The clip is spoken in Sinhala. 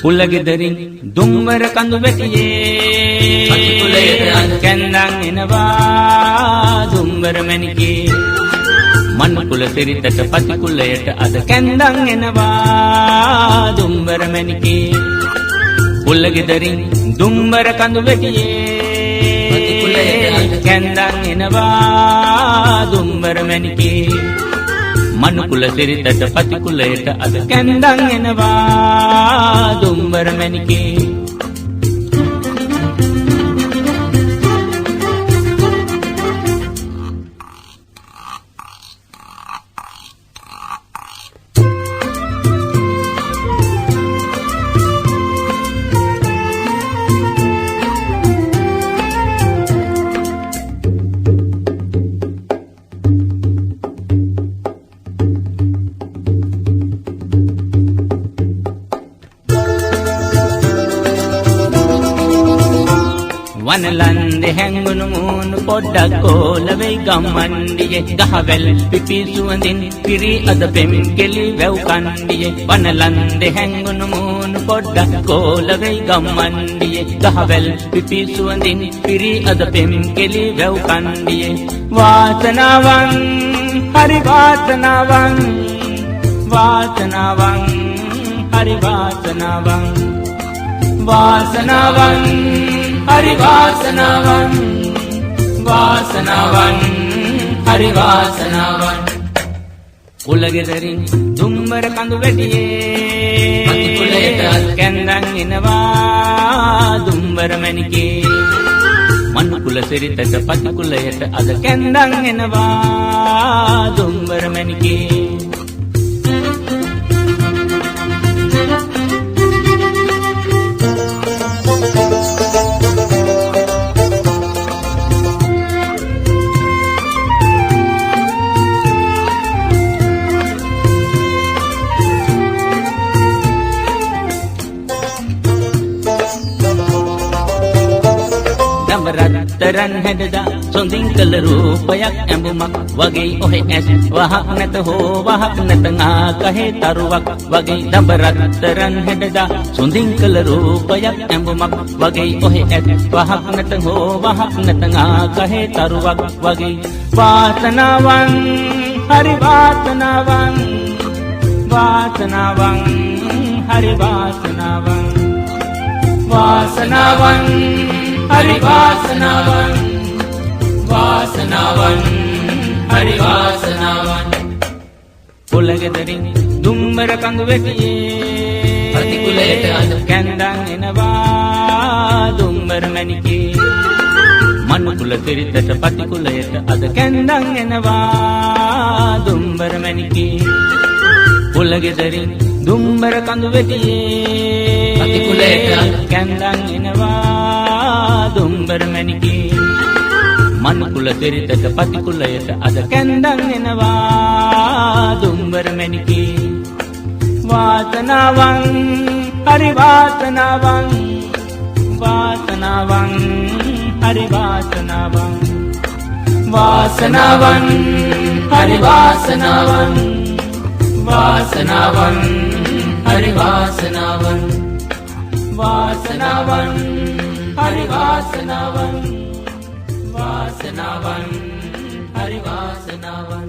කුලගෙදරින් දුම්බර කඳු වැටියේ පති කුලයට අද කැන්දන් එනවා දුම්බර මැණිකේ මන් කුල සිරිතට පති කුලයට අද කැන්දන් එනවා දුම්බර මැණිකේ කුලගෙදරින් දුම්බර කඳු වැටියේ පති කුලයට අද කැන්දන් එනවා දුම්බර මැණිකේ මන් කුල සිරිතට පති කුලයට අද කැන්දන් එනවා දුම්බර මැණිකේ වනලන්දේ හැංගුණු මූණු පොඩ්ඩක් කෝල වෙයි ගම්මන්ඩියේ ගහවැල් පිපි සුවඳින් පිරි අද පෙම් කෙලි වැව් කණ්ඩියේ වනලන්දේ හැංගුණු මූණු පොඩ්ඩක් කෝල වෙයි ගම්මන්ඩියේ ගහවැල් පිපි සුවඳින් පිරි අද පෙම් කෙලි වැව් කණ්ඩියේ වාසනාවන් හරි වාසනාවන් වාසනාවන් හරි වාසනාවන් වාසනාවන් हरि वासनावन वासनावन हरि वासनावन කුලගෙදරින් දුම්බර කඳු වැටියේ පති කුලයට අද කැන්දන් එනවා දුම්බර මැණිකේ මන් කුල සිරිතට පති කුලයට අද කැන්දන් එනවා දුම්බර මැණිකේ රත්තරන් හැඩදා සොඳින් කළ රූපයක් ඇඹුමක් වගේ ඔහෙ ඇස් වහක් නැත හෝ වහක් නැත ආකහේ තරුවක් වගේ දඹ රත්තරන් හැඩදා සොඳින් කළ රූපයක් ඇඹුමක් වගේ ඔහෙ ඇස් වහක් නැත හෝ වහක් නැත ආකහේ තරුවක් වගේ වාසනාවන් හරි වාසනාවන් වාසනාවන් හරි වාසනාවන් වාසනාවන් हरि वासनावन वासनावन हरि वासनावन කුලගෙදරින් දුම්බර කඳු වැටියේ පති කුලයට අද කැන්දන් එනවා දුම්බර මැණිකේ මන් කුල සිරිතට පති කුලයට අද කැන්දන් එනවා දුම්බර මැණිකේ කුලගෙදරින් දුම්බර කඳු වැටියේ පති කුලයට අද කැන්දන් එනවා දුම්බර මැණිකේ මන් කුල සිරිතට පති කුලයට අද කැන්දන් එනවා දුම්බර මැණිකේ වාසනාවන් හරි වාසනාවන් වාසනාවන් හරි වාසනාවන් වාසනාවන් හරි වාසනාවන් वासनावन हरि वासनावन वासनावन हरि वासनावन वासनावन हरि वासनावन